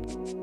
you.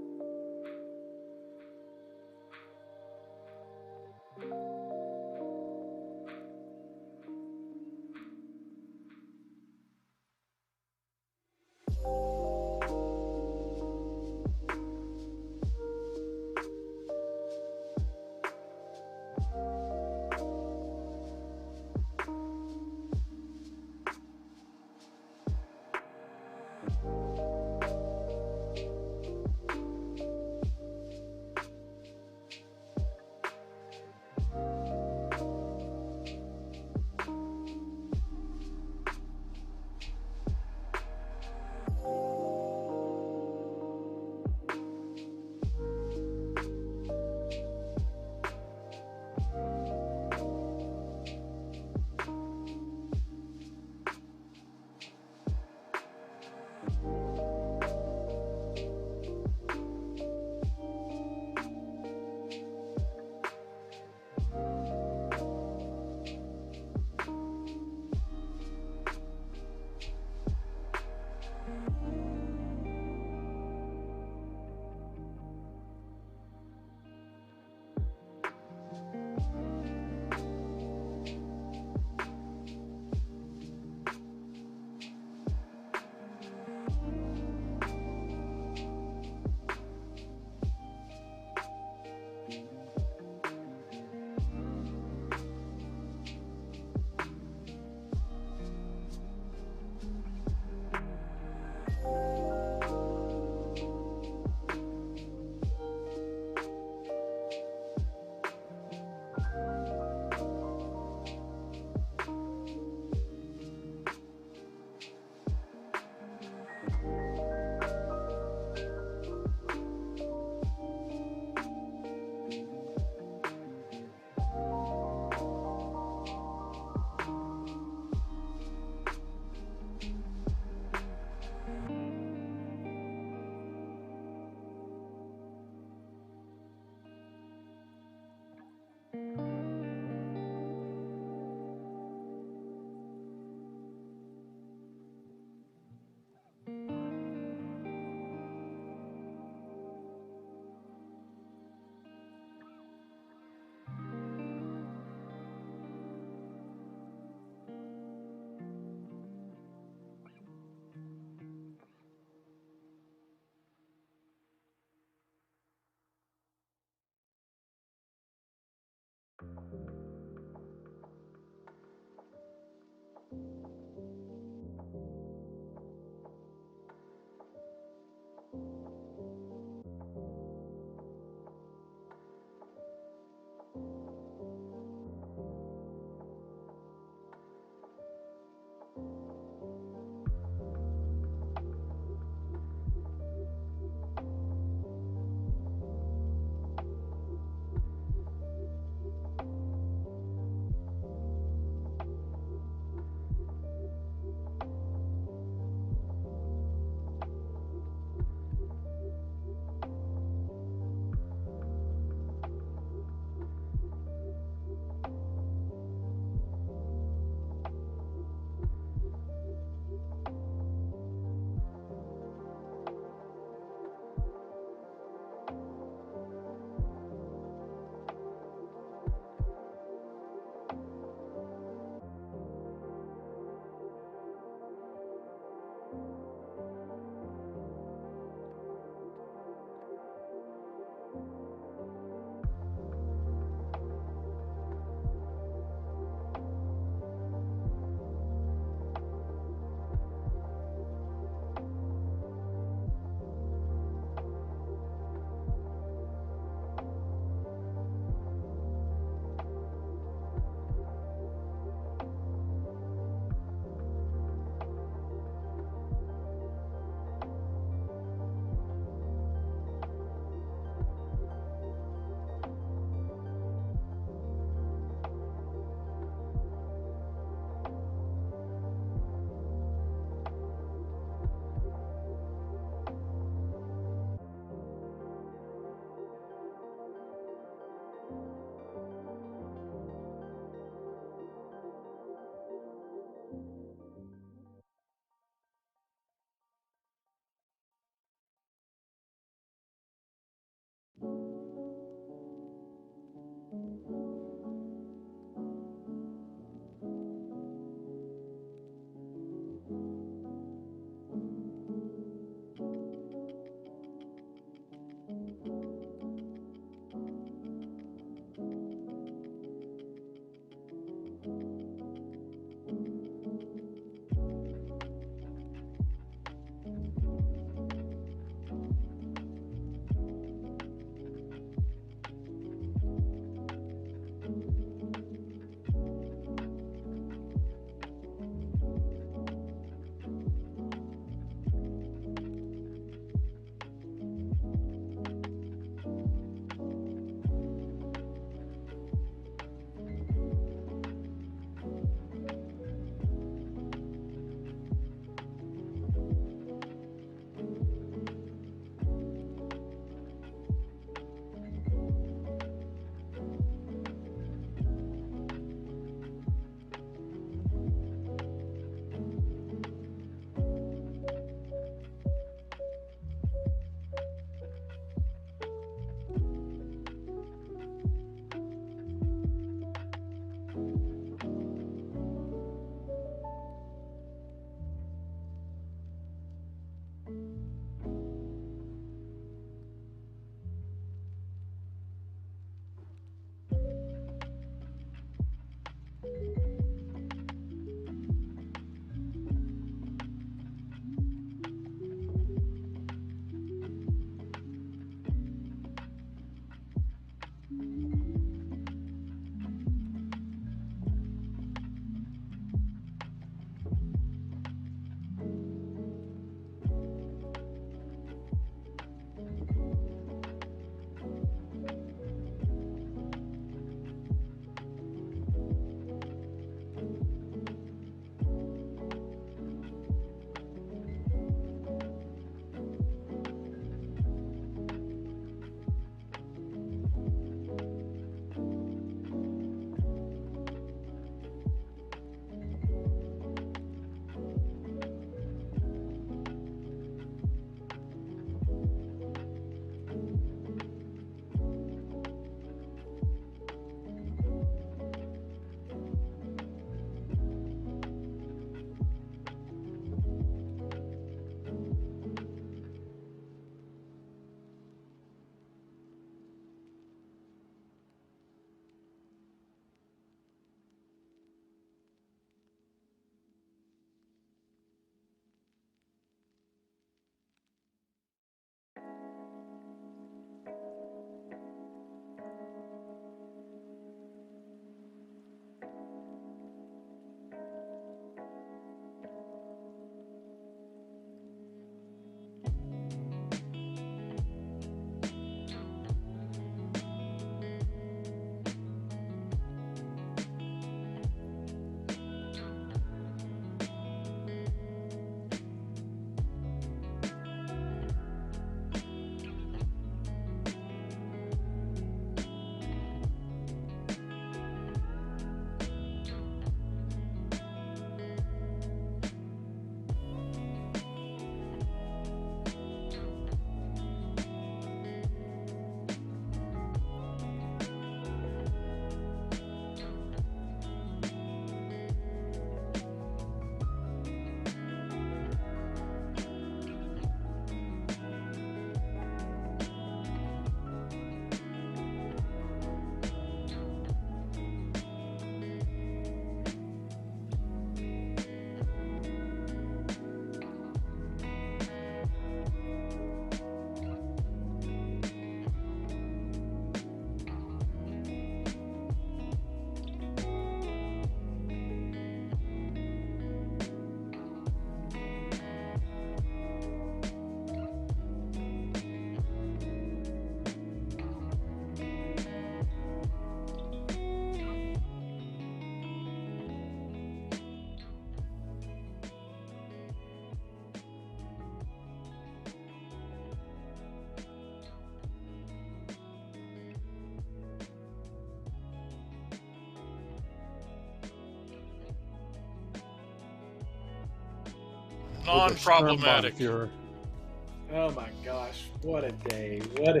non-problematic. Oh my gosh, what a day. What a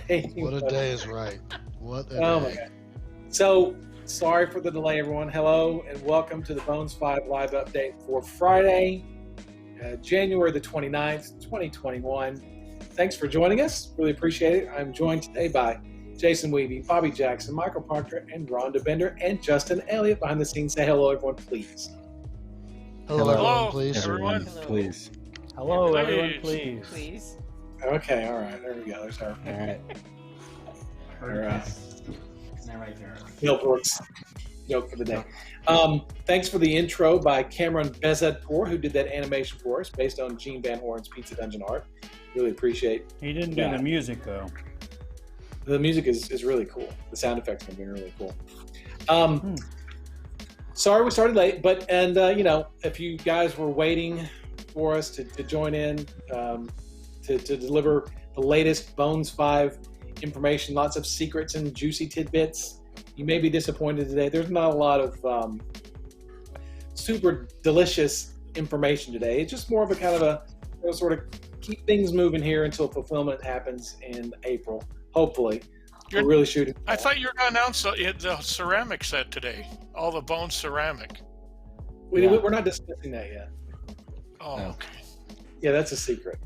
day. What a day is right. What a Oh my day. God. So, sorry for the delay, everyone. Hello, and welcome to the Bones 5 live update for Friday, January the 29th, 2021. Thanks for joining us. Really appreciate it. I'm joined today by Jason Weeby, Bobby Jackson, Michael Parker, and Rhonda Bender, and Justin Elliott behind the scenes. Say hello, everyone, please. Hello, everyone, please. Everyone. Please. Hello, Please. everyone, please. Please. Okay, all right. There we go. There's our All right. All right. That right there. Bill Brooks joke for the day. Thanks for the intro by Cameron Bezadpour, who did that animation for us based on Gene Van Horn's Pizza Dungeon art. Really appreciate He didn't do the music, though. the music is really cool. The sound effects have been really cool. Sorry we started late, but if you guys were waiting for us to join in to deliver the latest Bones 5 information, lots of secrets and juicy tidbits, you may be disappointed today. There's not a lot of super delicious information today. It's just more of a kind of a sort of keep things moving here until fulfillment happens in April. Hopefully, we're really shooting. I thought you were going to announce the ceramic set today. All the bone ceramic. We're not discussing that yet. Oh, No. okay. Yeah, that's a secret.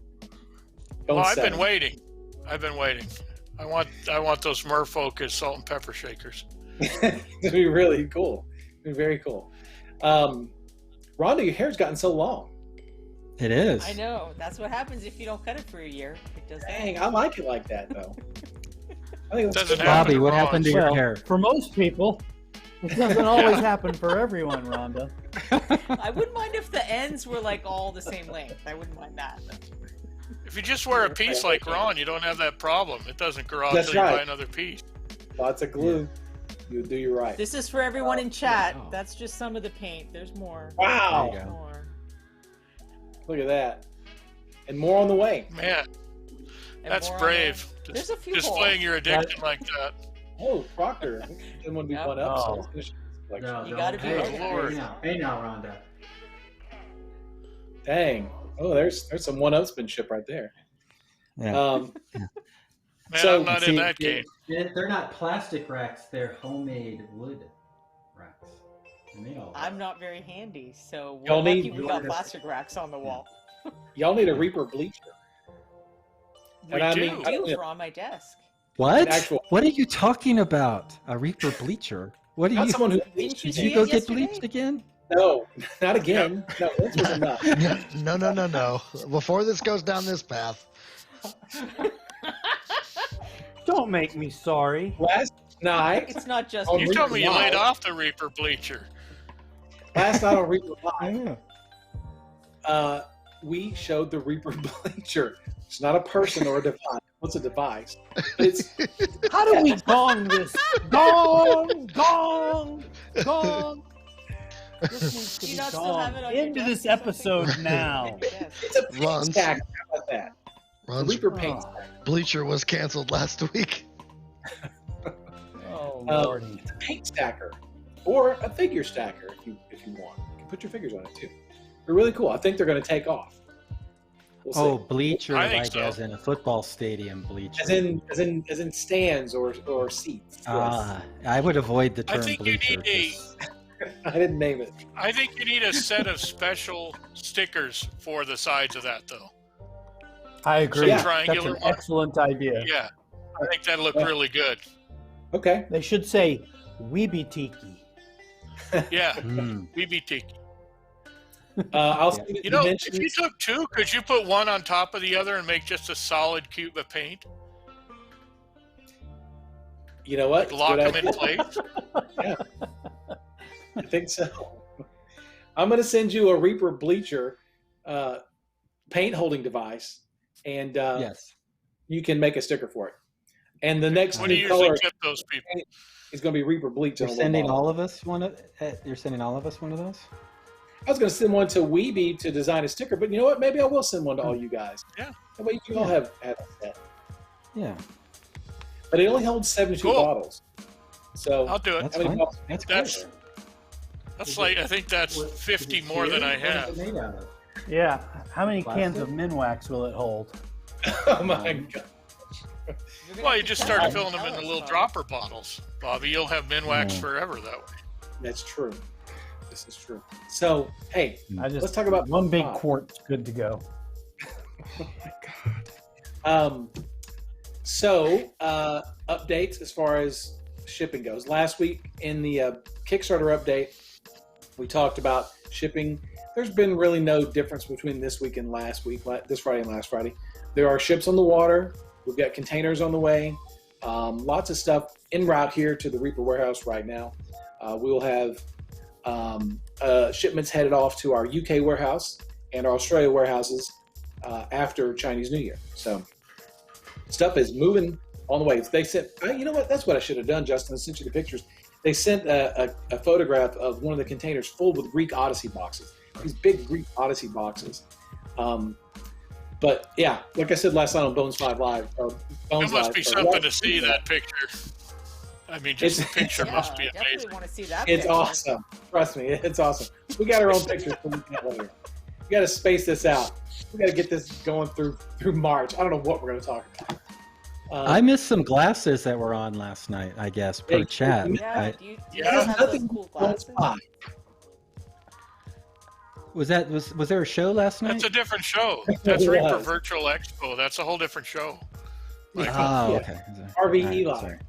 Well, I've say been it. waiting. I want those Merfolk salt and pepper shakers. It'd be really cool. It'd be very cool. Rhonda, your hair's gotten so long. It is. I know. That's what happens if you don't cut it for a year. It does that. Dang, I like it like that though. I think that's Doesn't good. happen Bobby, to what Ron. happened to your Well, hair? for most people, it doesn't always happen for everyone, Rhonda. I wouldn't mind if the ends were like all the same length. I wouldn't mind that. If you just wear a piece like Ron, you don't have that problem. It doesn't grow out That's until you right. buy another piece. Lots of glue. You do you right. This is for everyone in chat. Wow. That's just some of the paint. There's more. Wow. There you go. More. Look at that. And more on the way. Man, And that's more on brave. there. There's a few Displaying holes. your addiction like that. Oh, Proctor. Didn't want to be Yep. one up, so Oh. let's finish this collection. No, You gotta be Oh, okay. Lord. Hey now, Rhonda. Dang. Oh, there's some one-upsmanship right there. Yeah. Man, So- I'm not in that game. They're not plastic racks, they're homemade wood racks. They're made all I'm not very handy, so Y'all we're need- lucky we got plastic racks on the wall. Y'all need a Reaper bleacher. We And I do. mean- I do are on my desk. What? actual- What are you talking about? A Reaper bleacher? What are Not you? someone who Didn't you Did see you it go get yesterday? bleached again? No, not again. No, this was enough. No. Before this goes down this path, Don't make me sorry. Last night It's not just Oh, You Reaper told me you Live. laid off the Reaper bleacher. on Reaper Live, Yeah. we showed the Reaper bleacher. It's not a person or a device. What's a device? But it's How do we gong this? Gong! Gong! Gong! This needs to Do be you not still have gonged it on your into desk this or something? episode now. Yes. it's a paint Ron's- stacker. How about that? The Ron's Reaper paint Oh. stacker. bleacher was canceled last week. Oh, Um, lordy. It's a paint stacker or a figure stacker if you want. You can put your figures on it too. They're really cool. I think they're going to take off. We'll see. Oh, bleacher, I think like so. as in a football stadium bleacher. As in stands or seats. Yes. I would avoid the I term think you bleacher. need a- 'cause- I didn't name it. I think you need a set of special stickers for the sides of that, though. I agree. Yeah. That's Triangular an one. excellent idea. Yeah, I think that'd look really good. Okay. They should say Weeby Tiki. Yeah, Hmm. BBT. I'll Yeah. see the You know, if dimensions. you took two, could you put one on top of the other and make just a solid cube of paint? You know what? Lock Good them in idea. place? I think so. I'm going to send you a Reaper bleacher paint holding device, and Yes. you can make a sticker for it. And the next What do new you color usually tip those people? is going to be Reaper bleach. You're on the sending bottom. all of us one of. You're sending all of us one of those. I was going to send one to Weeby to design a sticker, but you know what? Maybe I will send one to all you guys. Yeah. That way you all have a set. Yeah, But it only holds 72 Cool. bottles. So I'll do it. that's how many fine. bottles? That's That's- great. That's like, I think that's 50 more than I have. What is it made out of? Yeah. How many cans Plastic? of Minwax will it hold? Oh my god. You're gonna Well, have you to just tell start us, filling them in tell the us, little Bobby. dropper bottles, Bobby. You'll have Minwax Yeah. forever that way. That's true. This is true. So, hey, I just let's talk about one big Bob. quart's good to go. So, updates as far as shipping goes. Last week in the Kickstarter update, we talked about shipping. There's been really no difference between this week and last week, this Friday and last Friday. There are ships on the water. We've got containers on the way. Lots of stuff en route here to the Reaper warehouse right now. We will have shipments headed off to our UK warehouse and our Australia warehouses after Chinese New Year. So stuff is moving on the way. They sent, you know what? That's what I should have done, Justin. I sent you the pictures. They sent a photograph of one of the containers full with Greek Odyssey boxes. These big Greek Odyssey boxes. But yeah, like I said last night on Bones 5 Live, or Bones It must Live, be or something Live- to see that picture. I mean, just the picture Yeah, must be I definitely amazing. want to see that. It's picture. awesome. Trust me, it's awesome. We got our own pictures for weekend later. We got to space this out. We got to get this going through March. I don't know what we're going to talk about. I missed some glasses that were on last night, I guess, per Hey, chat. Yeah, do you Yeah. still have those Nothing cool Bones glasses? 5. Was there a show last night? That's a different show. That's It Reaper was. Virtual Expo. That's a whole different show. Like, Oh, Yeah. okay. RVE All right, Live. sorry.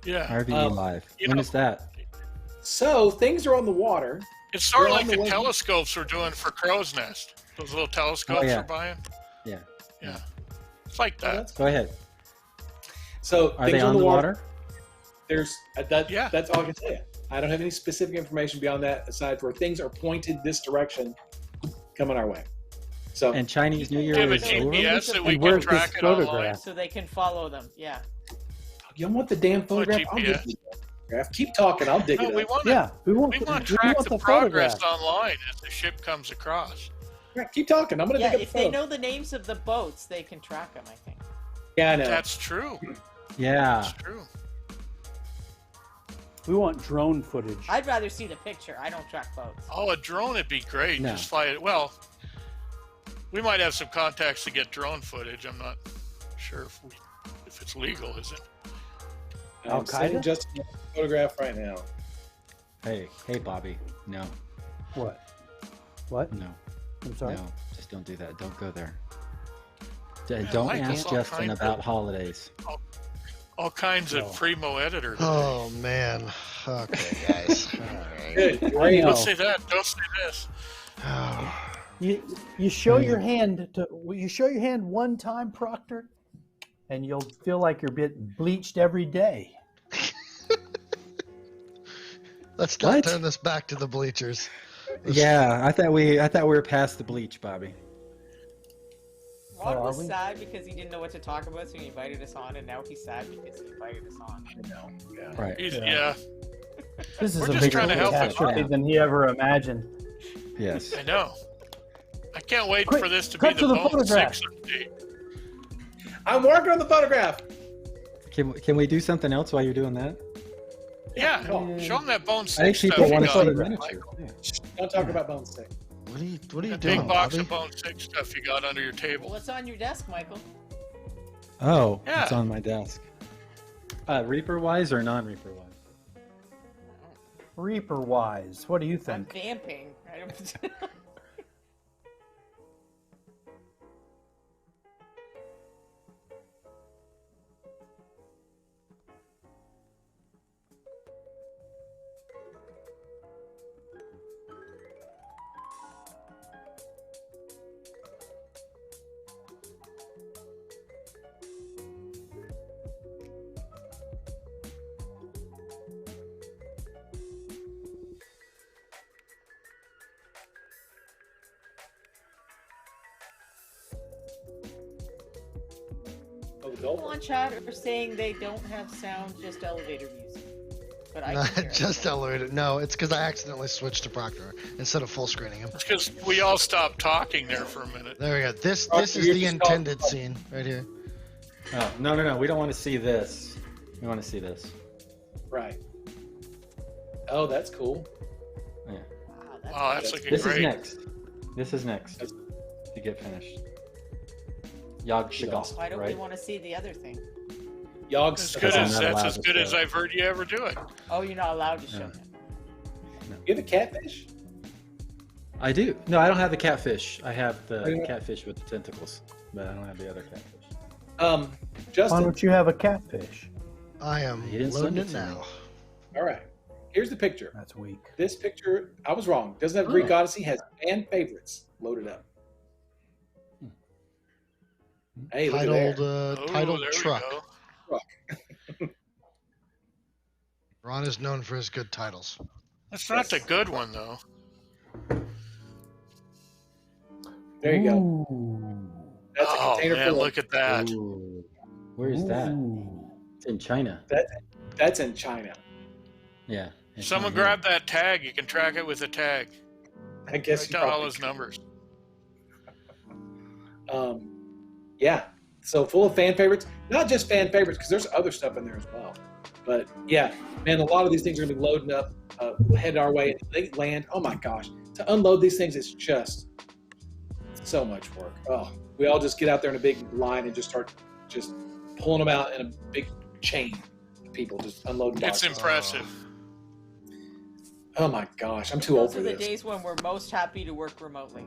yeah. RVE Live. you When know- is that? So things are on the water. It's sort of We're like on the the way. telescopes we're doing for Crow's Nest. Those little telescopes yeah. we're buying. Yeah. Yeah. It's like Oh, that. that's- Go ahead. So Are things they on the water? There's Yeah. That's all I can tell you. I don't have any specific information beyond that, aside for things are pointed this direction, coming our way. So And Chinese New Year Do you have a is over? GPS that we And can where's track this it online? photograph? So they can follow them. Yeah. you want the damn photograph? I'll GPS. dig the photograph. Keep talking. I'll dig No, it we up. want to Yeah, we want, we want to we track want the progress photograph. online as the ship comes across. Yeah, keep talking. I'm going to Yeah, dig up if the they photo. know the names of the boats, they can track them, I think. Yeah, I know. That's true. Yeah. That's true. We want drone footage. I'd rather see the picture. I don't track boats. Oh, a drone would be great. No. Just fly it. Well, we might have some contacts to get drone footage. I'm not sure if it's legal, is it? I'm Al-Qaeda? sending just a photograph right now. Hey, Bobby. No, What? What? no, I'm sorry. no. Just don't do that. Don't go there. Yeah, Don't Mike, ask it's all Justin kinds of- about holidays. All kinds No. of primo editor. Oh man. Okay, guys. All right. Good. Great. know. Don't say that. Don't say this. Oh. You show your hand one time, Proctor, and you'll feel like you're getting bleached every day. Let's not What? turn this back to the bleachers. Yeah, I thought we were past the bleach, Bobby. Ron are was we? sad because he didn't know what to talk about, so he invited us on, and now he's sad because he invited us on. I know. Yeah. Right. Yeah, This is We're a just bigger trying to help him. catastrophe than he ever imagined. Yes. I know. I can't wait Quick, for this to be cut the to the Bone photograph. 6 update. I'm working on the photograph. Can we do something else while you're doing that? Yeah, Oh. show them that Bone 6 I think stuff people you want to got. see the photograph. miniature. Yeah. Don't talk about Bone Stick. What are you That doing, big box Bobby? of Bone 6 stuff you got under your Well, table. what's on your desk, Michael? Oh, Yeah. it's on my desk. Reaper wise or non-Reaper wise? Reaper wise, what do you I'm think? vamping. I don't... Oh, the People Dolphin. on chat are saying they don't have sound, just elevator music. But I Not can hear just it. elevator. No, it's because I accidentally switched to Proctor instead of full screening him. It's because we all stopped talking there for a minute. There we go. This Oh, is you're the just intended scene right here. Oh, no. We don't want to see this. We want to see this. Right. Oh, that's cool. Yeah. Wow, that's Wow, that's looking This great. is next. This is next to get finished. Yog Shagal, Why don't we right? want to see the other thing? Yogg's As good Because I'm as not that's allowed as to good as show it. I've heard you ever do it. Oh, you're not allowed to show Yeah. him. You have a catfish? I do. No, I don't have the catfish. I have Oh, the yeah. catfish with the tentacles, but I don't have the other catfish. Why Justin. don't you have a catfish? I am He didn't loading send it it to me. now. All right. Here's the picture. That's weak. This picture, I was wrong. Doesn't have Greek Odyssey. Has fan favorites loaded up. Hey, look at Titled, there. titled there we Truck. go. Ron is known for his good titles. That's not the good one though. There you go. Ooh. That's a Oh container man, full. look at that. Ooh. Where is that? Ooh. It's in China. That's in China. Yeah. it's Someone not here. grab that tag. You can track it with a tag. I guess Write you down all probably his numbers. Yeah. So full of fan favorites. Not just fan favorites, because there's other stuff in there as well. But yeah, man, a lot of these things are gonna be loading up, heading our way. They land. Oh my gosh, to unload these things is just so much work. Oh, we all just get out there in a big line and just start just pulling them out in a big chain. People just unloading It's boxes. impressive. Oh my gosh, I'm too old Those for are the this. days when we're most happy to work remotely.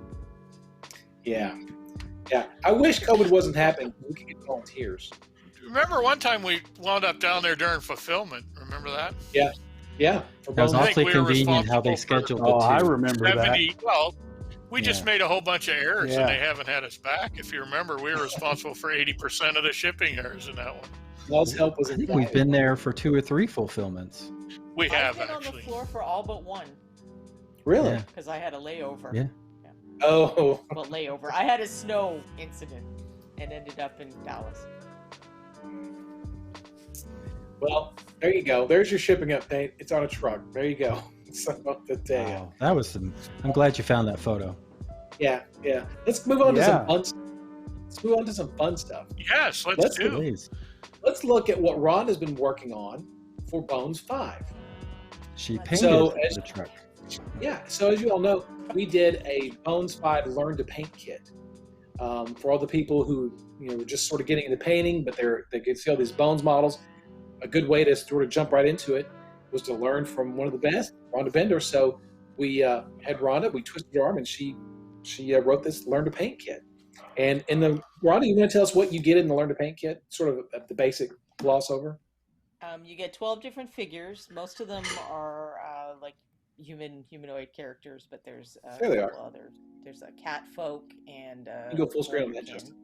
Yeah, yeah. I wish COVID wasn't happening. We could get volunteers. Remember one time we wound up down there during fulfillment? Remember that? Yeah. For That was bones. I think awfully we were convenient how they responsible for- scheduled Oh, the I two. remember that. 70. Well, we just Yeah. made a whole bunch of errors Yeah. and they haven't had us back. If you remember, we were responsible for 80% of the shipping errors in that one. Law's help was I in think we've flight. been there for 2 or 3 fulfillments. We I've have been on the actually. floor for all but one Really? Yeah. because I had a layover. Yeah. Oh, Well, layover. I had a snow incident and ended up in Dallas. well, there you go. There's your shipping update. It's on a truck. There you go. So the day. Wow. That was some. I'm glad you found that photo. Yeah. Let's move on to Yeah. let's move on to some fun stuff. Yes, let's Let's do. Please. Let's look at what Ron has been working on for Bones 5. She painted So, the truck. Yeah. So as you all know, we did a Bones 5 Learn to Paint kit for all the people who were just sort of getting into painting, but they could see all these Bones models. A good way to sort of jump right into it was to learn from one of the best, Rhonda Bender. So we had Rhonda, we twisted her arm, and she wrote this Learn to Paint kit. And in the Rhonda, you want to tell us what you get in the Learn to Paint kit? Sort of the basic gloss over. You get 12 different figures. Most of them are like humanoid characters, but there's There they are. couple others. There's a cat folk and You go full screen on that, Wolverine. Justin.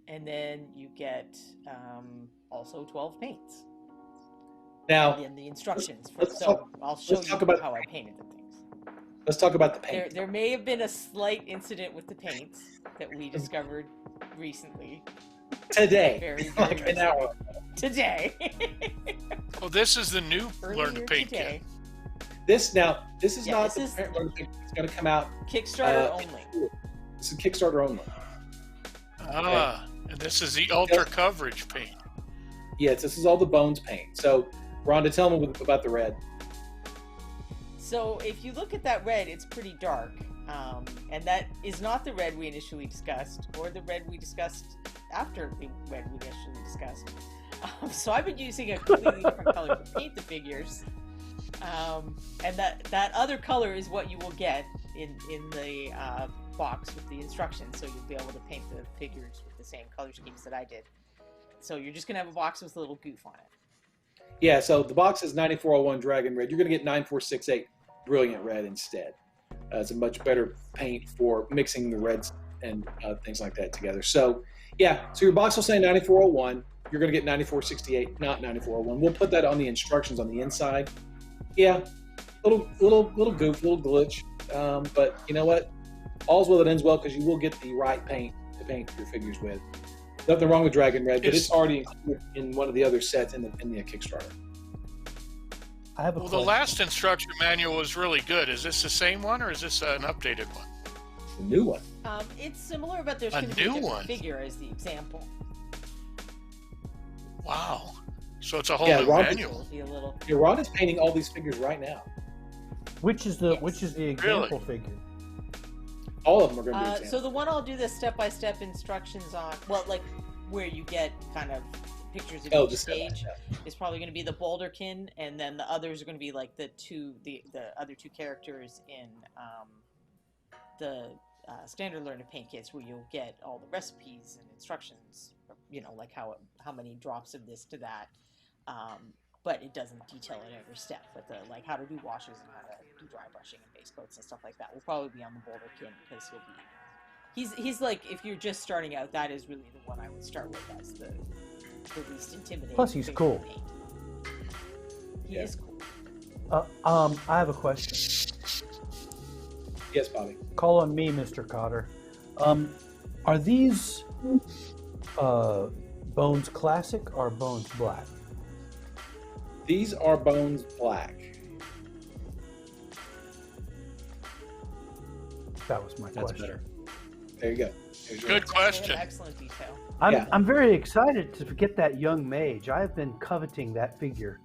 And then you get also 12 paints. Now And the instructions. let's so talk- I'll show let's you talk about how the I painted the things. let's talk about the paint. There may have been a slight incident with the paints that we discovered recently. Today, Very, like very an hour. Today. Well, this is the new Learn to Earlier Paint today. kit. This is Yeah, not this the is- parent Learn to Paint. It's going to come out. Kickstarter only. This is Kickstarter only. Ah, and this is the ultra coverage paint. Yes, this is all the Bones paint. So, Rhonda, tell me about the red. So if you look at that red, it's pretty dark. And that is not the red we initially discussed, or the red we discussed after the red we initially discussed. So I've been using a completely different color to paint the figures. And that other color is what you will get in the box with the instructions. So you'll be able to paint the figures with the same color schemes that I did. So you're just going to have a box with a little goof on it. Yeah, so the box is 9401 Dragon Red. You're going to get 9468 Brilliant Red instead. It's a much better paint for mixing the reds and things like that together. So, yeah, so your box will say 9401. You're going to get 9468, not 9401. We'll put that on the instructions on the inside. Yeah, little goof, little glitch. But you know what? All's well that ends well, because you will get the right paint to paint your figures with. Nothing wrong with Dragon Red, but it's already included in one of the other sets in the Kickstarter. I have a Well, the question. last instruction manual was really good. Is this the same one or is this an updated one? The new one. It's similar, but there's A going to be a new different one. figure as the example. Wow. So it's a whole Yeah, new Rob- manual. It'll be a little. Yeah, Ron is painting all these figures right now. Which is the example figure? All of them are going to be So examples. the one I'll do the step-by-step instructions on, well, like where you get kind of pictures of each just stage, is probably going to be the Boulderkin, and then the others are going to be like the other two characters in the standard learn to paint kits, where you'll get all the recipes and instructions. You know, like how many drops of this to that. But it doesn't detail it every step. But the like how to do washes and how to do dry brushing and base coats and stuff like that will probably be on the Boulderkin, because he's like, if you're just starting out, that is really the one I would start with as the least intimidating. Plus, he's figure cool. to paint. He Yeah. is cool. I have a question. Yes, Bobby. Call on me, Mr. Cotter. Are these bones classic or bones black? These are bones black. That was my That's question. better. There you go. There's your Good answer. They have question. excellent detail. I'm, I'm very excited to get that young mage. I've been coveting that figure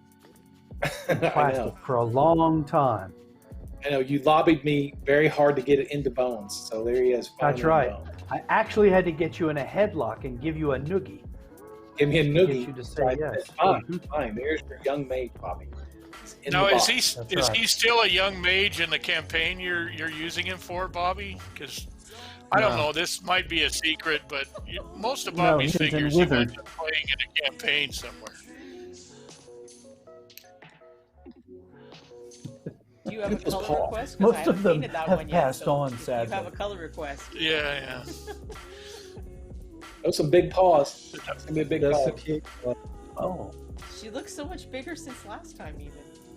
in I plastic know. for a long time. I know. You lobbied me very hard to get it into bones. So there he is. That's finally in right. bone. I actually had to get you in a headlock and give you a noogie. Give me a Get noogie. you to say Right, yes. Fine, fine. There's your young mage, Bobby. He's in Now, the is box. he That's is right. he still a young mage in the campaign you're using him for, Bobby? Because I don't No. know. This might be a secret, but most of No, Bobby's he's in figures he Wizard. winds up playing in a campaign somewhere. Do you have a Look at those color paws. request? 'Cause I Most haven't of them painted that have one yet, passed so on, if you sadly. have a color request. Yeah, Those some big paws. It's gonna be a big That's paw. so cute. Oh, She looks so much bigger since last time, even.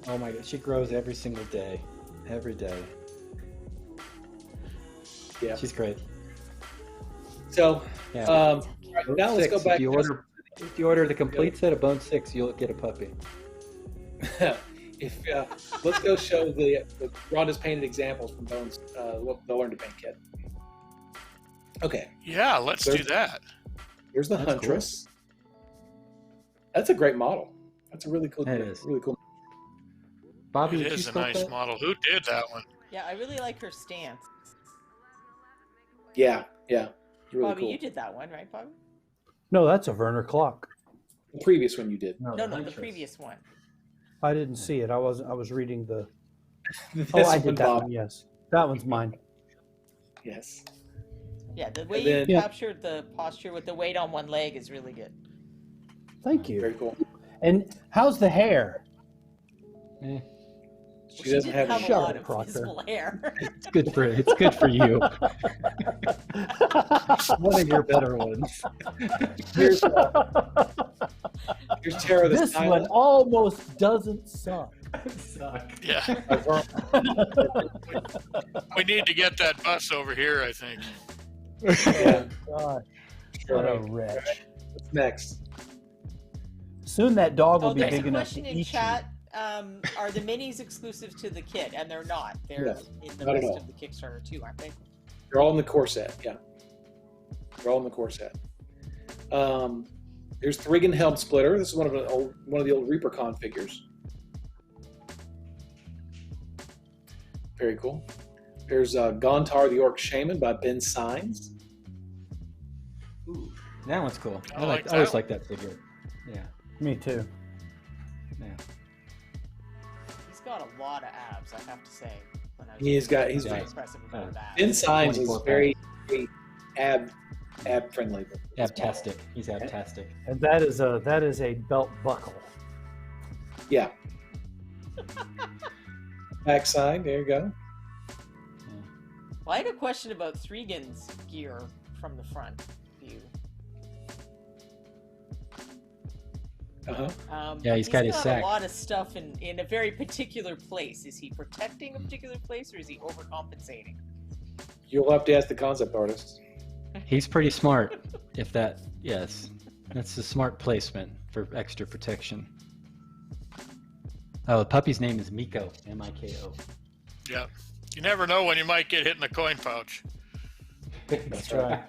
Oh my god, she grows every single day. Every day. Yeah. She's great. So Yeah. right, now let's go Six. back. If you order the complete set of Bone 6, you'll get a puppy. If let's go show the Rhonda's painted examples from Bones. The Learn to Paint kit. Okay, yeah. Let's do that. here's the That's cool. Huntress. That's a great model. That's a really cool. It is. Really cool. Bobby, It did you is a sculpt nice that? model. Who did that one? Yeah, I really like her stance. Yeah, yeah. Really Bobby, cool. you did that one, right, Bobby? no, that's a Werner clock. The previous one you did. No, the Huntress. previous one. I didn't see it. I was reading the. This Oh, I one, did that Bob. one. Yes, that one's mine. Yes. Yeah, the way And then- you captured the posture with the weight on one leg is really good. Thank you. Very cool. And how's the hair? Eh, She doesn't have. a any- Shut lot up, of Proctor. visible hair. it's good for you. One of your better ones. Here's Tara the This one Silent. almost doesn't suck. Suck. Yeah, we need to get that bus over here. I think. Yeah. God, Sure. what a wretch. What's next? Soon that dog will Oh, be there's a big enough to question in eat chat. Are the minis exclusive to the kit? And they're not. They're No, in the not at rest all. of the Kickstarter too, aren't they? They're all in the core set. Yeah. They're all in the core set. Here's Thrigan Helm Splitter. This is one of the old ReaperCon figures. Very cool. There's Gontar the Orc Shaman by Ben Sines. Ooh, that one's cool. I like I always that like that figure. Yeah. you. Me too. Yeah. He's got a lot of abs, I have to say. When I was He's looking, got- he's very got- impressive about that. Ben Sines is 24 very ab friendly. Abtastic. He's abtastic. And that is a belt buckle. Yeah. Backside. There you go. Well, I had a question about Thregan's gear from the front view. Uh-huh. Yeah, he's got his sack. a lot of stuff in a very particular place. Is he protecting a particular place, or is he overcompensating? You'll have to ask the concept artist. He's pretty smart. Yes. That's a smart placement for extra protection. Oh, the puppy's name is Miko. Miko. Yeah, you never know when you might get hit in the coin pouch. That's right.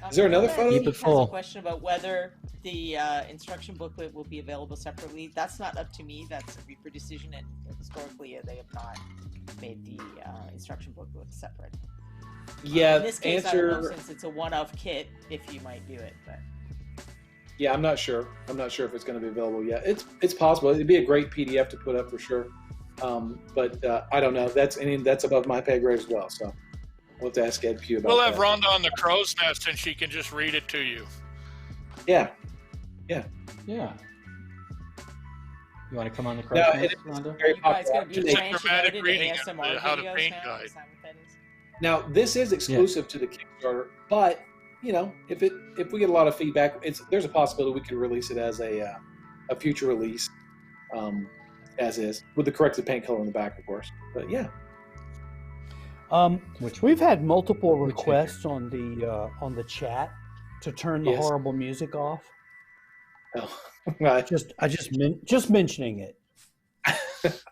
Is there another photo? Keep it Has full. a question about whether the instruction booklet will be available separately. That's not up to me. That's a Reaper decision, and historically they have not made the instruction booklet separate. Yeah, In this case, I don't know, answer. since it's a one-off kit, if you might do it, but Yeah, I'm not sure. I'm not sure if it's going to be available yet. It's possible. It'd be a great PDF to put up for sure. But I don't know. That's above my pay grade as well. So we'll have to ask Ed Pugh about We'll have that. Rhonda on the crow's nest, and she can just read it to you. Yeah. Yeah. You want to come on the No, crowd, it is Rhonda? very you guys popular. going to be Actually, branching dramatic out into reading of ASMR how to videos paint now? guide. Is that what that is? Now this is exclusive to the Kickstarter, but if we get a lot of feedback, there's a possibility we could release it as a future release, as is, with the corrected paint color in the back, of course. But yeah. We've had multiple Which requests on the chat to turn the Yes. horrible music off. Oh, right. Just mentioning it.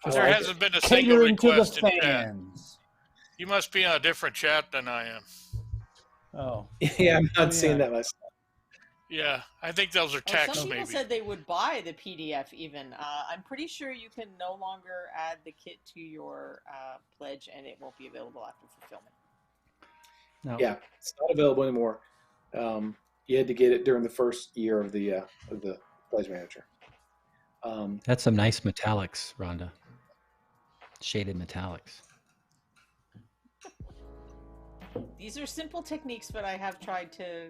There hasn't been a single Catering to the request in chat. fans. You must be on a different chat than I am. Oh, Yeah, I'm not Oh, seeing yeah. that myself. Yeah, I think those are Oh, texts, some people maybe. said they would buy the PDF even. I'm pretty sure you can no longer add the kit to your pledge, and it won't be available after fulfillment. No. Yeah, it's not available anymore. You had to get it during the first year of the Pledge Manager. That's some nice metallics, Rhonda. Shaded metallics. These are simple techniques, but I have tried to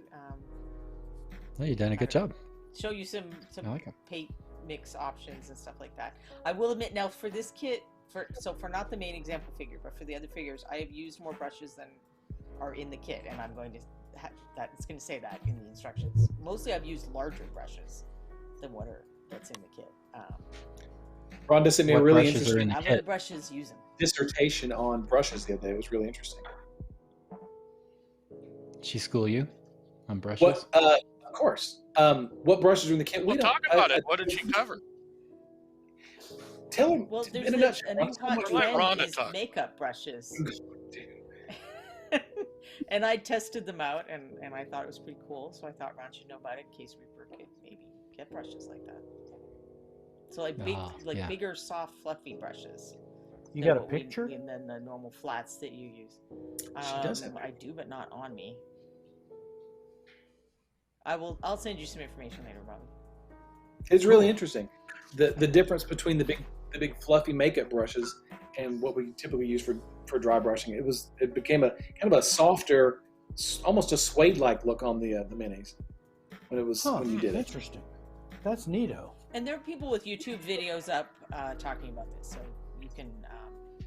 Well, you've done a good job. show you some I like it. paint mix options and stuff like that. I will admit now for this kit, for not the main example figure, but for the other figures, I have used more brushes than are in the kit, and I'm going to it's going to say that in the instructions. Mostly, I've used larger brushes than what's in the kit. Rhonda sent me a What really brushes are interesting in the I've let the kit? brushes use them. dissertation on brushes the other day. It was really interesting. She school you on brushes? What? Of course. What brushes are in the kit? Well, talk about it. What did she cover? Tell him. Well, there's in a a nutshell, new what's so hot much Let trend Rhonda is talk. makeup brushes. And I tested them out, and I thought it was pretty cool. So I thought Ron should know about it in case Reaper could maybe get brushes like that. So like yeah. bigger, soft, fluffy brushes. you than got a what we- picture? And then the normal flats that you use. She does have I do, but not on me. I'll send you some information later, Robin. It's really interesting. The difference between the big fluffy makeup brushes and what we typically use for dry brushing. It became a kind of a softer, almost a suede-like look on the minis when you did it. Interesting. That's neato. And there are people with YouTube videos up talking about this, so you can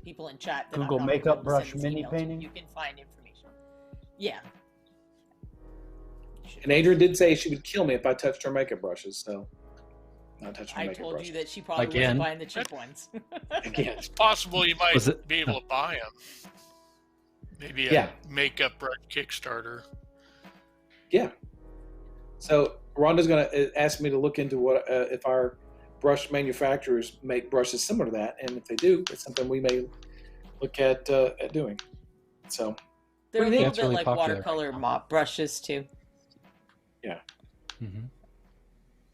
people in chat. That I'm Google not gonna be makeup able to brush send this mini email to, painting? You can find information. Yeah. And Adrian did say she would kill me if I touched her makeup brushes. So, not touching her I makeup told brushes. you that she probably Again? wasn't buying the cheap ones. Again. It's possible you might Was it- be able to buy them. Maybe a Yeah. makeup brush Kickstarter. Yeah. So Rhonda's going to ask me to look into what if our brush manufacturers make brushes similar to that, and if they do, it's something we may look at doing. So They're a What do you little think? bit That's really like popular watercolor right now. mop brushes too. Mm-hmm.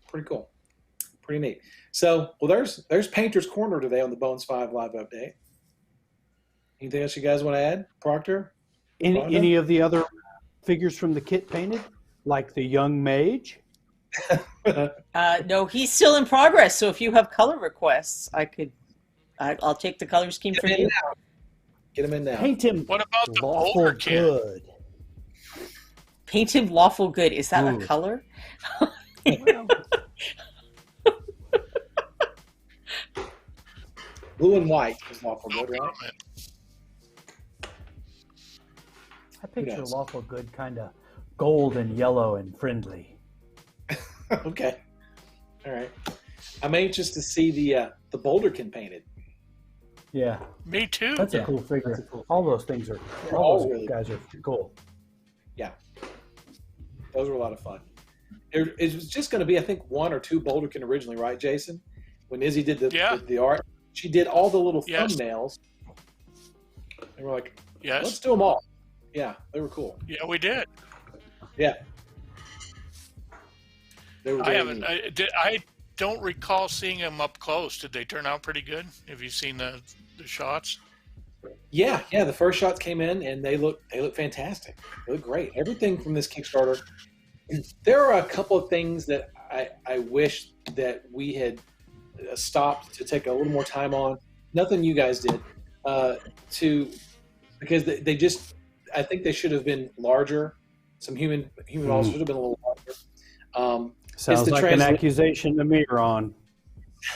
pretty cool, pretty neat. So there's Painter's Corner today on the Bones 5 live update. Anything else you guys want to add, Proctor? Rhonda? Any of the other figures from the kit painted, like the young mage? No, he's still in progress. So if you have color requests, I'll take the color scheme for you. Get him in now. Paint him What about the lawful boulder kit? good. Paint him lawful good. Is that Ooh. a color? Blue and white is lawful No good, right? comment. I picture knows? lawful good kind of gold and yellow and friendly. Okay. All right. I'm anxious to see the Boulderkin painted. Yeah, Me too. that's a Yeah, cool figure. that's a cool All those things are, They're all all those really guys are cool. Those were a lot of fun. It was just going to be, I think, one or two Boulderkin originally, right, Jason? When Izzy did Yeah. the art, she did all the little Yes. thumbnails. And we're like, let's Yes. do them all. Yeah, they were cool. Yeah, we did. Yeah. They were I very haven't. neat. I don't recall seeing them up close. Did they turn out pretty good? Have you seen the shots? Yeah, yeah. The first shots came in, and they look fantastic. They look great. Everything from this Kickstarter. There are a couple of things that I wish that we had stopped to take a little more time on. Nothing you guys did because they just. I think they should have been larger. Some human models should have been a little larger. Sounds like an accusation to me, Ron.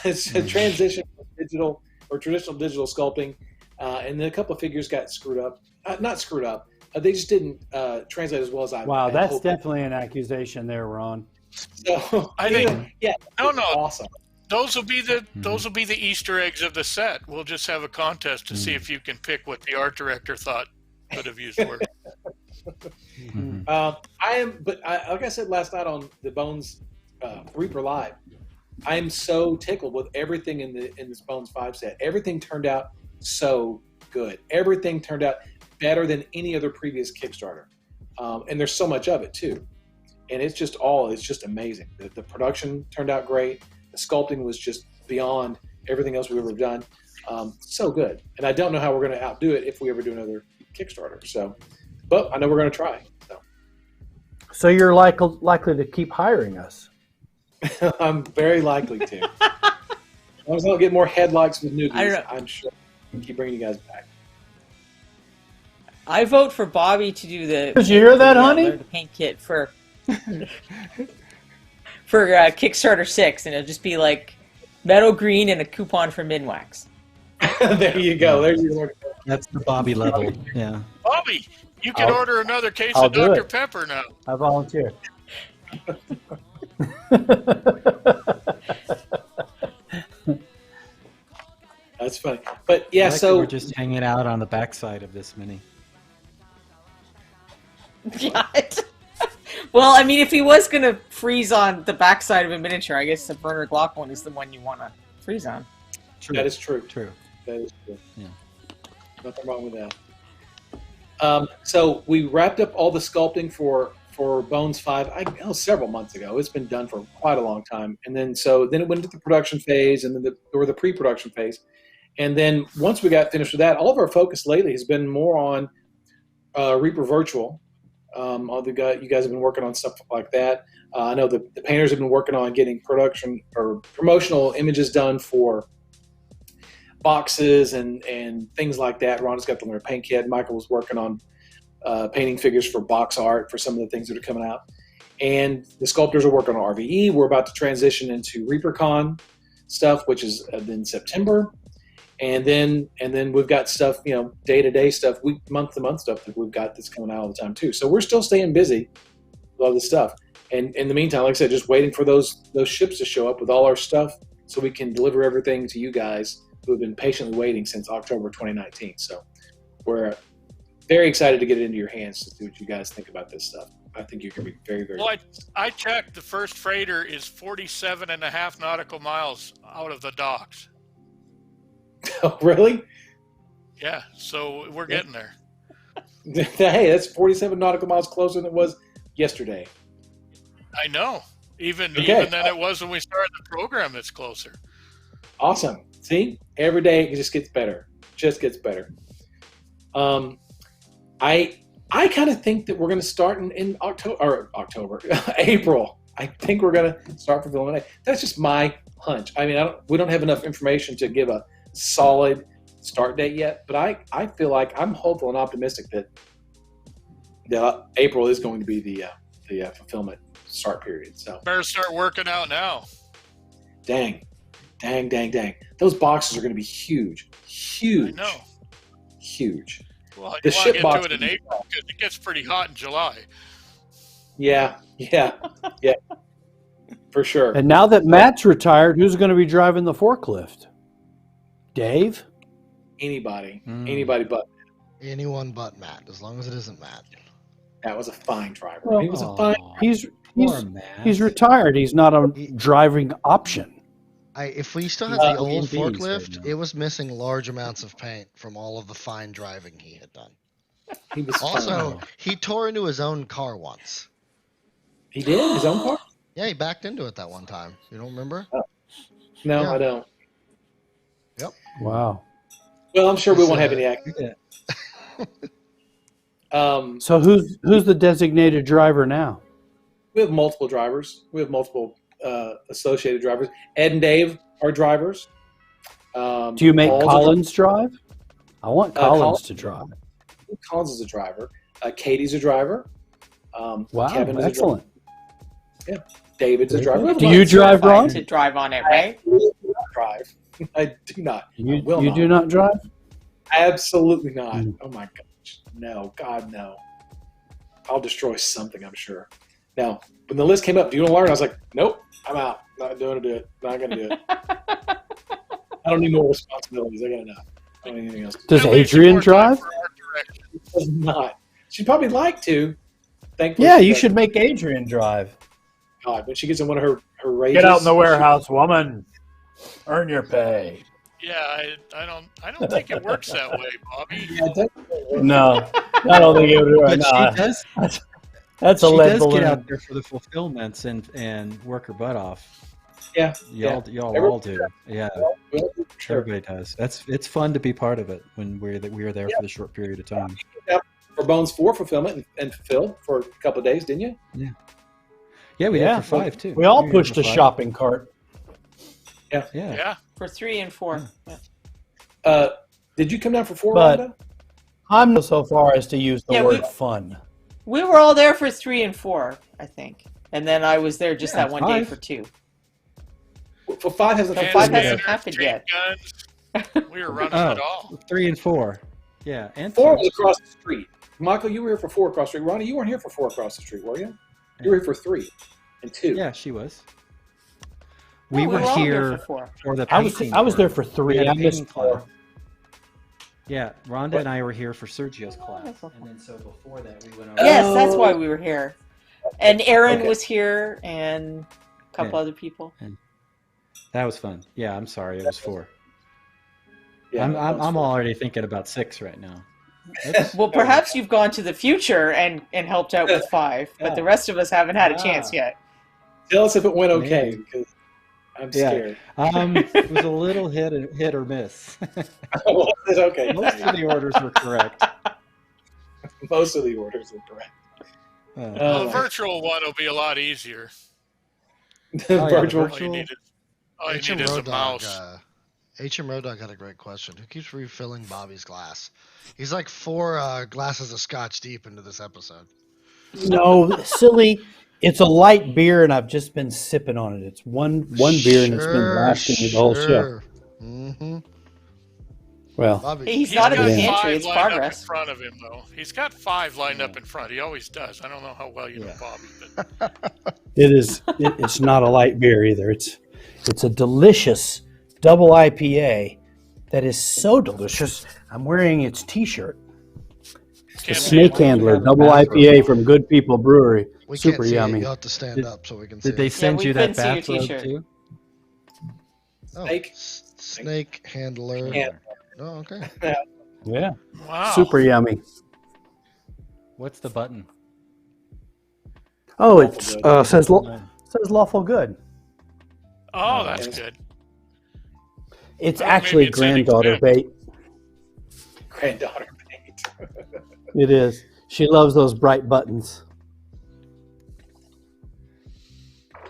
It's a transition from digital or traditional digital sculpting, and then a couple of figures got screwed up. Not screwed up. They just didn't translate as well as I. Wow, I that's hoped. definitely an accusation there, Ron. So I think yeah, no, awesome. those will be the Easter eggs of the set. We'll just have a contest to see if you can pick what the art director thought could have used work. Like I said last night on the Bones Reaper Live, I am so tickled with everything in this Bones 5 set. Everything turned out so good. Everything turned out better than any other previous Kickstarter, and there's so much of it too. And it's just amazing. The production turned out great. The sculpting was just beyond everything else we've ever done. So good. And I don't know how we're going to outdo it if we ever do another Kickstarter. So, but I know we're going to try. So you're likely to keep hiring us. I'm very likely to. As long as I don't get more headlights with newbies, I'm sure we'll keep bringing you guys back. I vote for Bobby to do the. Did you hear that, honey? The paint kit for Kickstarter 6, and it'll just be like metal green and a coupon for Minwax. There you go. There's your. That's the Bobby level. Yeah. Bobby, you can order another case I'll of do Dr. it. Pepper now. I volunteer. That's funny. But yeah, I like so that we're just hanging out on the backside of this mini. God. Well, I mean, if he was going to freeze on the backside of a miniature, I guess the Werner Glock one is the one you want to freeze on. True. that is true. True. That is true. Yeah. Nothing wrong with that. So we wrapped up all the sculpting for Bones 5 several months ago. It's been done for quite a long time. And then it went into the production phase and then the pre-production phase. And then once we got finished with that, all of our focus lately has been more on Reaper Virtual. You guys have been working on stuff like that. I know the painters have been working on getting production or promotional images done for boxes and things like that. Ron has got the Lunar Paint Kit. Michael was working on painting figures for box art for some of the things that are coming out. And the sculptors are working on RVE. We're about to transition into ReaperCon stuff, which is in September. And then we've got stuff, day-to-day stuff, month-to-month stuff that we've got that's coming out all the time too. So we're still staying busy with all this stuff. And in the meantime, like I said, just waiting for those ships to show up with all our stuff so we can deliver everything to you guys who have been patiently waiting since October 2019. So we're very excited to get it into your hands to see what you guys think about this stuff. I think you're going to be very, very Well, I checked. The first freighter is 47 and a half nautical miles out of the docks. Oh, really? Yeah, so we're getting there. Hey, that's 47 nautical miles closer than it was yesterday. I know. Even than it was when we started the program, it's closer. Awesome. See, every day it just gets better. Just gets better. I kind of think that we're going to start in October, April. I think we're going to start fulfilling it. That's just my hunch. I mean, we don't have enough information to give a solid start date yet, but I feel like I'm hopeful and optimistic that April is going to be the fulfillment start period. So better start working out now. Dang. Those boxes are going to be huge. I know. Huge. Well, The you want ship to get box to it in April because it gets pretty hot in July. Yeah. For sure. And now that Matt's retired, who's going to be driving the forklift? Dave? Anybody but Anyone but Matt, as long as it isn't Matt. that was a fine driver. Well, he was a fine. He's retired. He's not a driving option. If we still had the old Indeed, forklift, right it was missing large amounts of paint from all of the fine driving he had done. He was Also, fine. he tore into his own car once. He did his own car. Yeah, he backed into it that one time. You don't remember? No, Yeah. I don't. Wow. Well, I'm sure we It's, won't have any accidents. So who's the designated driver now? We have multiple drivers. We have multiple associated drivers. Ed and Dave are drivers. Do you make Paul's Collins drive? I want Collins Collins- to drive. Collins is a driver. Katie's a driver. Wow, Kevin is a excellent. driver. David's a Very driver. good. Do you drive, Certified Ron? to drive on it, right? I do not drive. I do not. You, I will you not. do not drive? Absolutely not. Mm. Oh my gosh. No. God, no. I'll destroy something, I'm sure. Now, when the list came up, do you want to learn? I was like, nope, I'm out. Not going to do it. Not going to do it. I don't need more responsibilities. I got enough. I don't need anything else. Does That leaves you Adrian more time drive? for art direction. She does not. She'd probably like to. Thankfully, Yeah, she you doesn't. should make Adrian drive. God, when she gets in one of her rages. Get out in the warehouse, woman. Earn your pay. Yeah, I don't think it works that way, Bobby. Yeah, definitely. No, I don't think it would. But No, she does. that's a She lead does balloon. get out there for the fulfillments and work her butt off. Yeah, Y'all Every- all do. Yeah, Well, sure. everybody does. It's fun to be part of it when we are there for the short period of time. For Bones 4 fulfillment and fulfilled for a couple of days, didn't you? Yeah, we Yeah, did for 5 too. We all did pushed for a 5. shopping cart. Yeah. Yeah. For 3 and 4. Hmm. Yeah. Did you come down for 4, But- Rhonda? I'm not so far as to use the Yeah, word fun. We were all there for 3 and 4, I think. And then I was there just Yeah, that one day 5. for 2. For 5 hasn't So fulfilled 5 yet. hasn't happened yet. Guns. We were running it all. 3 and 4. Yeah, and 4 2. was across the street. Michael, you were here for 4 across the street. Ronnie, you weren't here for 4 across the street, were you? You were here for 3 and 2. Yeah, she was. No, We were all there here for 4. for the I was painting there club. for We 3. had a I missed painting club. 4. Yeah, Rhonda What? and I were here for Sergio's class, wonderful. and then so before that we went over. Yes, that's why we were here. And Aaron Okay. was here and a couple Yeah. other people. That was fun. Yeah, I'm sorry, it was 4. Yeah, I'm that was I'm 4. already thinking about 6 right now. Well, perhaps you've gone to the future and helped out with 5, but the rest of us haven't had a chance yet. Tell us if it went okay, Maybe. because I'm Yeah. scared. It was a little hit or miss. Was it okay? Most of the orders were correct. Most of the orders are correct. Well, the virtual one will be a lot easier. the Virtual. All you need HM is a Road Dog, mouse. HM Road Dog had a great question. Who keeps refilling Bobby's glass? He's like 4 glasses of scotch deep into this episode. No, silly. It's a light beer, and I've just been sipping on it. It's one beer, and it's been lasting me the whole show. Mm-hmm. Well, Bobby, He's not in got the Yeah. pantry. 5 It's lined up progress. in front of him, though. He's got 5 lined up in front. He always does. I don't know how well you know Yeah. Bobby, but it is. It's not a light beer either. It's a delicious double IPA that is so delicious. I'm wearing its T-shirt. The can't Snake be- Handler double IPA from Good People Brewery. we Super can't see yummy. it. You'll have to stand up so we can see Did they it. send we you that couldn't see your bathrobe t-shirt. too? Oh, Snake. snake handler. Yeah. Oh, okay. Yeah, wow. super yummy. What's the button? Oh, it says Uh, says lawful good. Oh, that's Yes. good. It's Well, actually maybe it's an granddaughter expense. bait. Granddaughter paint. It is. She loves those bright buttons.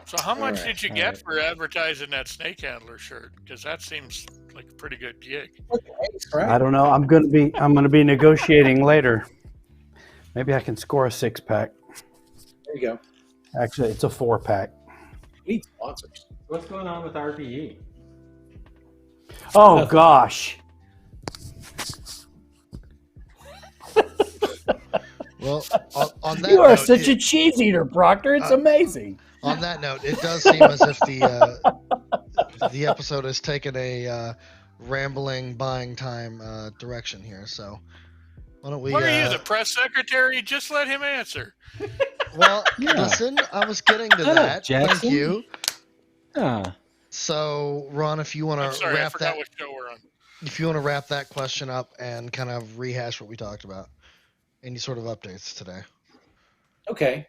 So how much right, did you all get right. for advertising that snake handler shirt? Because that seems like a pretty good gig. I don't know. I'm gonna be negotiating later. Maybe I can score a 6-pack. There you go. Actually, it's a 4-pack. We need sponsors. What's going on with RBE? Oh gosh. Well, on that You are note, such a cheese eater, Proctor. It's amazing. on that note, it does seem as if the episode has taken a rambling buying time direction here. So why don't we? What are you, the press secretary? Just let him answer. Well, Yeah. listen, I was getting to Shut up, that. Thank Jackson. you. Ah, So, Ron, if you want I'm to sorry, I wrap forgot that, what show we're on. if you want to wrap that question up and kind of rehash what we talked about, any sort of updates today? Okay.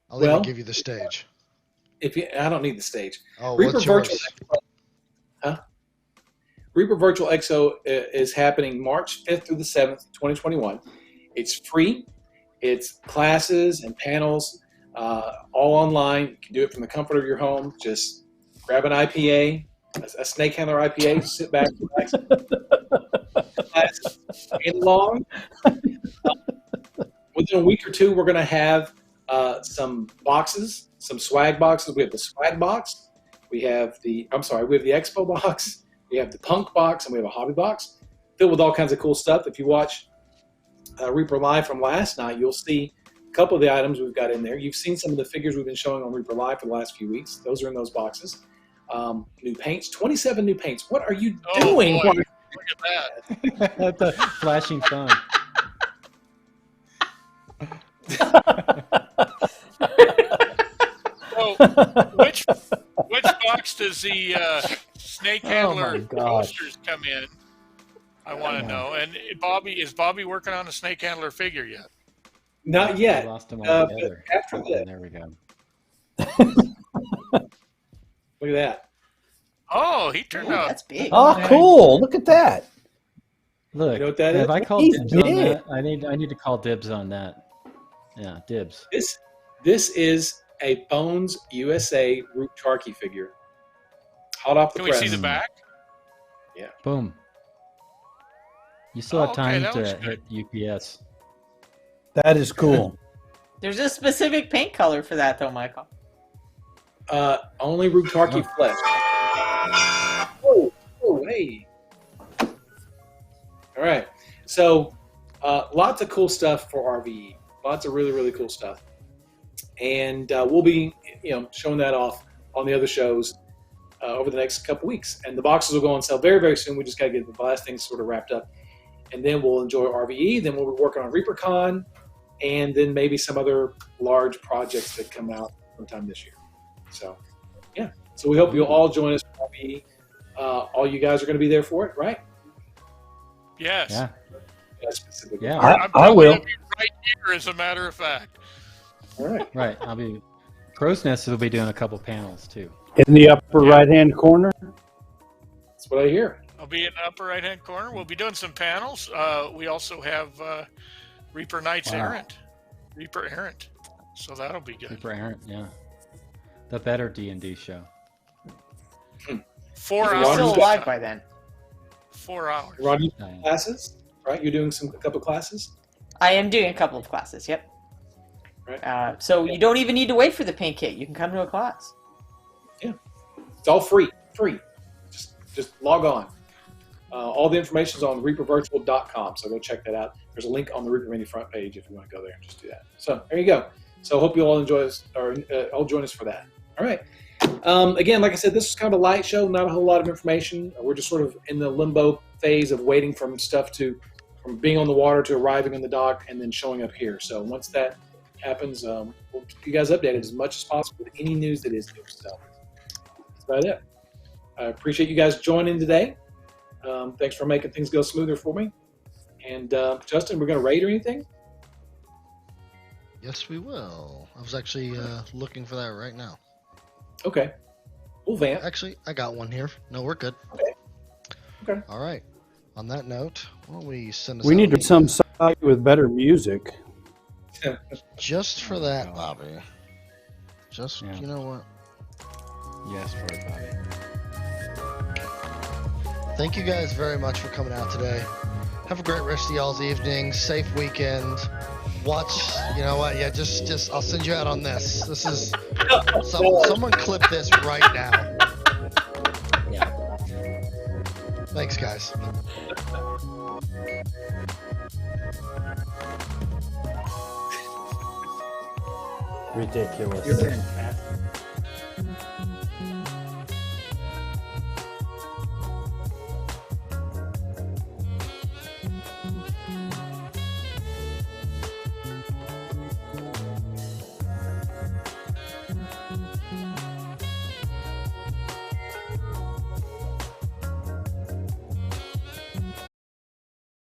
I'll Well- even give you the stage. I don't need the stage. Oh, Reaper what's Virtual yours? Reaper Virtual Expo is happening March 5th through the 7th, 2021. It's free. It's classes and panels, all online. You can do it from the comfort of your home. Just grab an IPA, a snake handler IPA, sit back, relax, and along. Within a week or two, we're going to have some boxes, some swag boxes. We have the swag box. We have the Expo box. We have the Punk box, and we have a hobby box filled with all kinds of cool stuff. If you watch Reaper Live from last night, you'll see a couple of the items we've got in there. You've seen some of the figures we've been showing on Reaper Live for the last few weeks. Those are in those boxes. New paints, 27 new paints. What are you doing? Boy. Look at that. The flashing phone. So, which box does the snake handler coasters come in? I want to know. And is Bobby working on a snake handler figure yet? Not I yet. lost them but all together. after that, There we go. look at that. Oh, he turned out. That's big. Oh, cool! Look at that. Look, You know what that have is? I called He's dibs on big. that? I need to call dibs on that. Yeah, dibs. This is a Bones USA Root Sharky figure. Hot off the Can we press. see the back? Boom. You still Oh, have okay, time that looks to hit UPS. That is cool. There's a specific paint color for that, though, Michael. Only Root Sharky flesh. Oh, hey. All right. So, lots of cool stuff for RVE. Lots of really, really cool stuff. And we'll be, showing that off on the other shows over the next couple weeks. And the boxes will go on sale very, very soon. We just got to get the last things sort of wrapped up. And then we'll enjoy RVE. Then we'll be working on ReaperCon. And then maybe some other large projects that come out sometime this year. So, yeah. So we hope you'll all join us for RVE. All you guys are going to be there for it, right? Yes. Yeah. Yeah, specifically. Yeah. I'm I probably will. gonna be right here, as a matter of fact. All right. Right. I'll be. Crow's Nest will be doing a couple panels too. In the upper right-hand corner. That's what I hear. I'll be in the upper right-hand corner. We'll be doing some panels. We also have Reaper Knights Wow. Reaper Errant. So that'll be good. Super errant. Yeah. The better D&D show. 4 If hours. you're still this alive time. by then. 4 hours. Rodney, Nice. classes, right? You're doing a couple classes? I am doing a couple of classes, yep. Right. So you don't even need to wait for the paint kit. You can come to a class. It's all free. Just log on. All the information is on reapervirtual.com, so go check that out. There's a link on the Reaper Mini front page if you want to go there and just do that. So there you go. So hope you all enjoy us, or all join us for that. All right. Again, like I said, this is kind of a light show, not a whole lot of information. We're just sort of in the limbo phase of waiting from from being on the water to arriving on the dock and then showing up here. So once that happens, we'll keep you guys updated as much as possible with any news that is news. So that's about it. I appreciate you guys joining today. Thanks for making things go smoother for me. And Justin, we're going to raid or anything? Yes, we will. I was actually looking for that right now. Okay. We'll vamp. Actually, I got one here. No, we're good. Okay. All right. On that note, why don't we send us We out need an some email? site with better music. Just for that, God. Bobby. Just, Yeah. you know what? Yes, for it, Bobby. Thank you guys very much for coming out today. Have a great rest of y'all's evening. Safe weekend. Watch, you know what? Yeah, just I'll send you out on this. This is someone clip this right now. Yeah. Thanks, guys. Ridiculous. You're fantastic.